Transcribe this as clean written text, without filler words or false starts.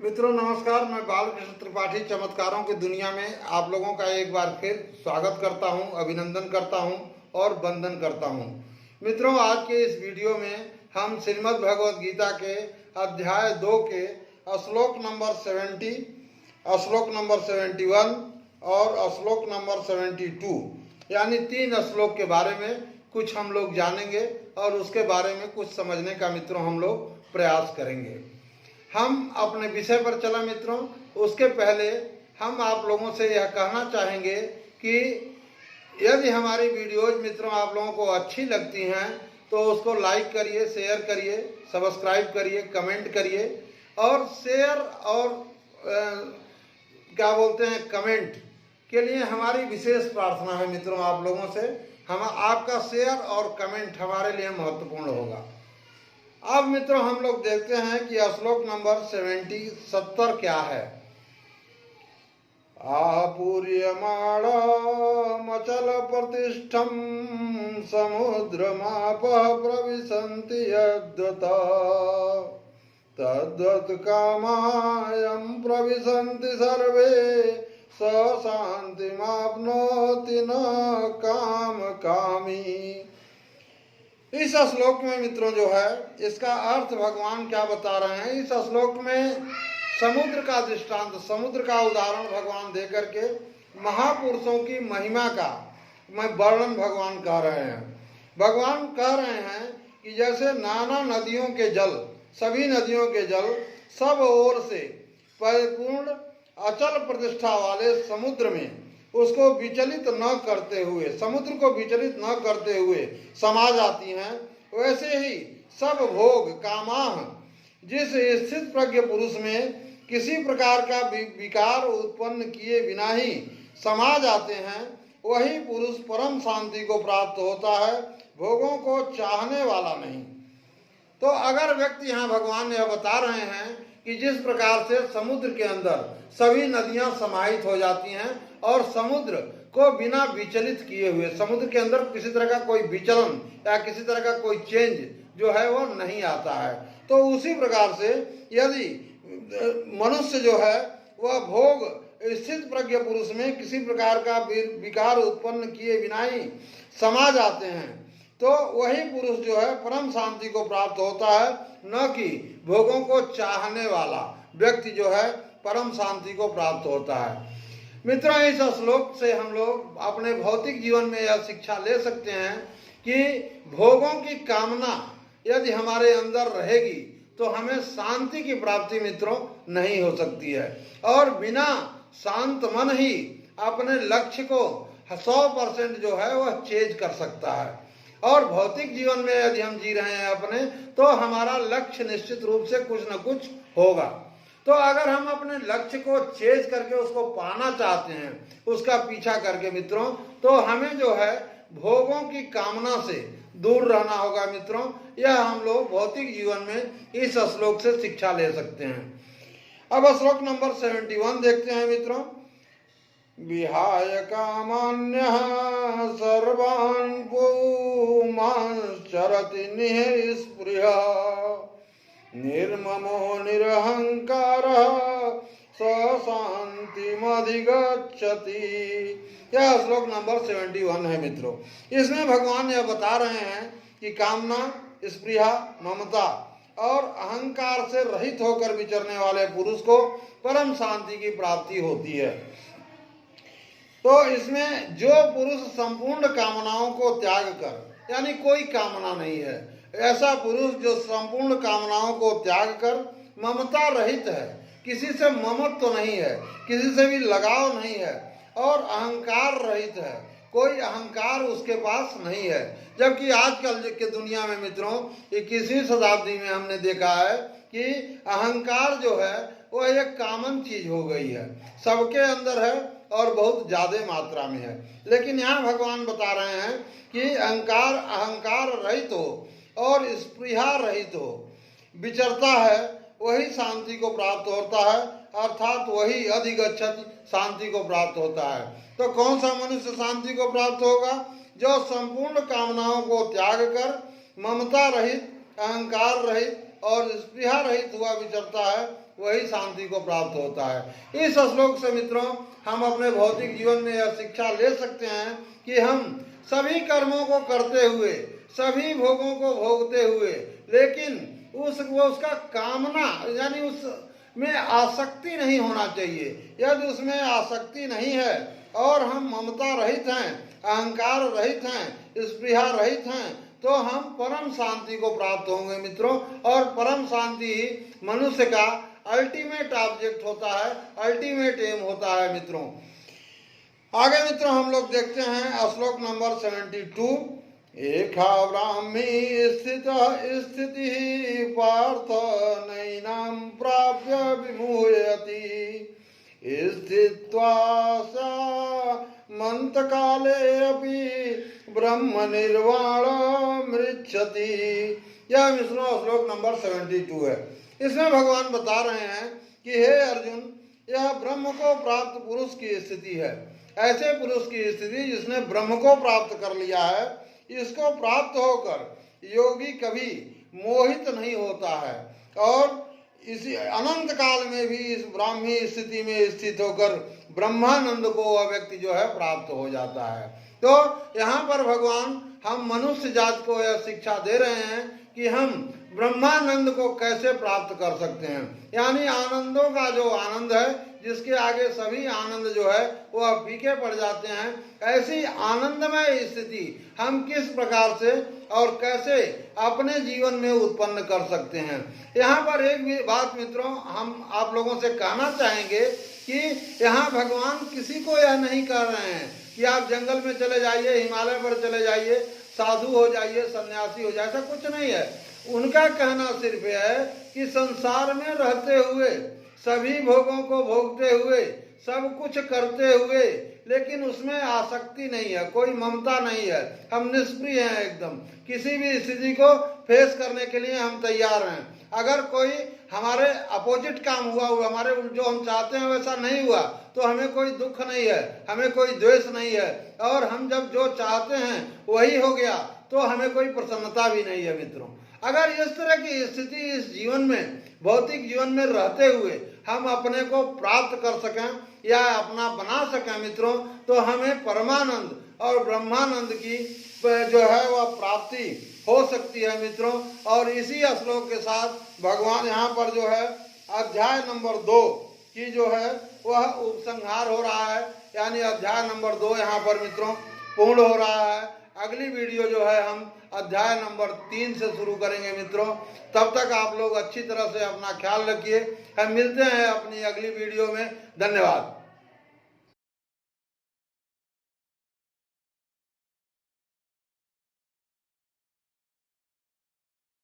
मित्रों नमस्कार, मैं बालकृष्ण त्रिपाठी चमत्कारों की दुनिया में आप लोगों का एक बार फिर स्वागत करता हूं, अभिनंदन करता हूं और वंदन करता हूं। मित्रों, आज के इस वीडियो में हम श्रीमद् भगवद गीता के अध्याय 2 के श्लोक नंबर 70, श्लोक नंबर 71 और श्लोक नंबर 72 यानी 3 श्लोक के बारे में कुछ हम लोग जानेंगे और उसके बारे में कुछ समझने का मित्रों हम लोग प्रयास करेंगे। हम अपने विषय पर चला मित्रों, उसके पहले हम आप लोगों से यह कहना चाहेंगे कि यदि हमारी वीडियोज मित्रों आप लोगों को अच्छी लगती हैं तो उसको लाइक करिए, शेयर करिए, सब्सक्राइब करिए, कमेंट करिए और शेयर और क्या बोलते हैं कमेंट के लिए हमारी विशेष प्रार्थना है मित्रों आप लोगों से। हम आपका शेयर और कमेंट हमारे लिए महत्वपूर्ण होगा। अब मित्रों हम लोग देखते हैं कि श्लोक नंबर 70 क्या है। आपूर्यमाणमचल प्रतिष्ठं समुद्रमापः प्रविशन्ति यद्वत् तद्वत् कामायं प्रविशन्ति सर्वे स शान्तिमाप्नोति न कामकामी। इस श्लोक में मित्रों जो है इसका अर्थ भगवान क्या बता रहे हैं। इस श्लोक में समुद्र का दृष्टांत, समुद्र का उदाहरण भगवान देकर के महापुरुषों की महिमा का वर्णन भगवान कह रहे हैं। भगवान कह रहे हैं कि जैसे नाना नदियों के जल, सभी नदियों के जल सब ओर से परिपूर्ण अचल प्रतिष्ठा वाले समुद्र में उसको विचलित न करते हुए, समुद्र को विचलित न करते हुए समा जाती हैं, वैसे ही सब भोग कामाह जिस स्थित प्रज्ञ पुरुष में किसी प्रकार का विकार उत्पन्न किए बिना ही समा जाते हैं, वही पुरुष परम शांति को प्राप्त होता है, भोगों को चाहने वाला नहीं। तो अगर व्यक्ति, यहाँ भगवान यह बता रहे हैं कि जिस प्रकार से समुद्र के अंदर सभी नदियां समाहित हो जाती हैं और समुद्र को बिना विचलित किए हुए, समुद्र के अंदर किसी तरह का कोई विचलन या किसी तरह का कोई चेंज जो है वो नहीं आता है, तो उसी प्रकार से यदि मनुष्य जो है वह भोग स्थित प्रज्ञ पुरुष में किसी प्रकार का विकार उत्पन्न किए बिना ही समा जाते हैं, तो वही पुरुष जो है परम शांति को प्राप्त होता है, न कि भोगों को चाहने वाला व्यक्ति जो है परम शांति को प्राप्त होता है। मित्रों, इस श्लोक से हम लोग अपने भौतिक जीवन में यह शिक्षा ले सकते हैं कि भोगों की कामना यदि हमारे अंदर रहेगी तो हमें शांति की प्राप्ति मित्रों नहीं हो सकती है, और बिना शांत मन ही अपने लक्ष्य को 100% जो है वह चेंज कर सकता है। और भौतिक जीवन में यदि हम जी रहे हैं अपने, तो हमारा लक्ष्य निश्चित रूप से कुछ न कुछ होगा। तो अगर हम अपने लक्ष्य को चेंज करके उसको पाना चाहते हैं, उसका पीछा करके मित्रों, तो हमें जो है भोगों की कामना से दूर रहना होगा मित्रों। यह हम लोग भौतिक जीवन में इस श्लोक से शिक्षा ले सकते हैं। अब श्लोक नंबर 71 देखते हैं मित्रों। विहाय कामान्यः सर्वान् पुमांश्चरति निःस्पृहः निर्ममो निरहंकारः स शांतिमधिगच्छति। यह श्लोक नंबर 71 है मित्रों। इसमें भगवान यह बता रहे हैं कि कामना, स्पृहा, ममता और अहंकार से रहित होकर विचरने वाले पुरुष को परम शांति की प्राप्ति होती है। तो इसमें जो पुरुष संपूर्ण कामनाओं को त्याग कर, यानी कोई कामना नहीं है, ऐसा पुरुष जो संपूर्ण कामनाओं को त्याग कर ममता रहित है, किसी से ममत्व तो नहीं है, किसी से भी लगाव नहीं है, और अहंकार रहित है, कोई अहंकार उसके पास नहीं है। जबकि आजकल के दुनिया में मित्रों 21वीं शताब्दी में हमने देखा है कि अहंकार जो है वह एक कॉमन चीज हो गई है, सबके अंदर है और बहुत ज्यादा मात्रा में है। लेकिन यहाँ भगवान बता रहे हैं कि अहंकार रहित हो और स्पृहा रहित हो विचरता है, वही शांति को प्राप्त होता है, अर्थात वही अधिगच्छति शांति को प्राप्त होता है। तो कौन सा मनुष्य शांति को प्राप्त होगा? जो संपूर्ण कामनाओं को त्याग कर ममता रहित, अहंकार रहित और स्पृहा रहित हुआ विचरता है, वही शांति को प्राप्त होता है। इस श्लोक से मित्रों हम अपने भौतिक जीवन में यह शिक्षा ले सकते हैं कि हम सभी कर्मों को करते हुए, सभी भोगों को भोगते हुए, लेकिन उसका कामना यानी उसमें आसक्ति नहीं होना चाहिए। यदि उसमें आसक्ति नहीं है और हम ममता रहित हैं, अहंकार रहित हैं, स्पृहा रहित हैं, तो हम परम शांति को प्राप्त होंगे मित्रों। और परम शांति ही मनुष्य का अल्टीमेट ऑब्जेक्ट होता है, अल्टीमेट एम होता है मित्रों। आगे मित्रों हम लोग देखते हैं श्लोक नंबर 72। एका ब्राह्मी स्थिति पार्थ नैनां प्राप्य विमुह्यति स्थित्वा सा मंतकाले अपि ब्रह्म निर्वाण मृच्छति। यह मित्रों श्लोक नंबर 72 है। इसमें भगवान बता रहे हैं कि हे अर्जुन, यह ब्रह्म को प्राप्त पुरुष की स्थिति है। ऐसे पुरुष की स्थिति जिसने ब्रह्म को प्राप्त कर लिया है, इसको प्राप्त होकर योगी कभी मोहित नहीं होता है और इसी अनंत काल में भी इस ब्राह्मी स्थिति में स्थित होकर ब्रह्मानंद को वह व्यक्ति जो है प्राप्त हो जाता है। तो यहाँ पर भगवान हम मनुष्य जात को यह शिक्षा दे रहे हैं कि हम ब्रह्मानंद को कैसे प्राप्त कर सकते हैं, यानी आनंदों का जो आनंद है, जिसके आगे सभी आनंद जो है वह फीके पड़ जाते हैं, ऐसी आनंदमय स्थिति हम किस प्रकार से और कैसे अपने जीवन में उत्पन्न कर सकते हैं। यहाँ पर एक बात मित्रों हम आप लोगों से कहना चाहेंगे कि यहाँ भगवान किसी को यह नहीं कह रहे हैं कि आप जंगल में चले जाइए, हिमालय पर चले जाइए, साधु हो जाइए, सन्यासी हो जाइए, ऐसा कुछ नहीं है। उनका कहना सिर्फ है कि संसार में रहते हुए, सभी भोगों को भोगते हुए, सब कुछ करते हुए, लेकिन उसमें आसक्ति नहीं है, कोई ममता नहीं है, हम निष्क्रिय हैं एकदम, किसी भी स्थिति को फेस करने के लिए हम तैयार हैं। अगर कोई हमारे अपोजिट काम हुआ, हमारे जो हम चाहते हैं वैसा नहीं हुआ, तो हमें कोई दुख नहीं है, हमें कोई द्वेष नहीं है, और हम जब जो चाहते हैं वही हो गया तो हमें कोई प्रसन्नता भी नहीं है मित्रों। अगर इस तरह की स्थिति इस जीवन में, भौतिक जीवन में रहते हुए हम अपने को प्राप्त कर सकें या अपना बना सकें मित्रों, तो हमें परमानंद और ब्रह्मानंद की जो है वह प्राप्ति हो सकती है मित्रों। और इसी श्लोक के साथ भगवान यहाँ पर जो है अध्याय नंबर 2 की जो है वह उपसंहार हो रहा है, यानी अध्याय नंबर 2 यहाँ पर मित्रों पूर्ण हो रहा है। अगली वीडियो जो है हम अध्याय नंबर 3 से शुरू करेंगे मित्रों। तब तक आप लोग अच्छी तरह से अपना ख्याल रखिए। हम मिलते हैं अपनी अगली वीडियो में। धन्यवाद।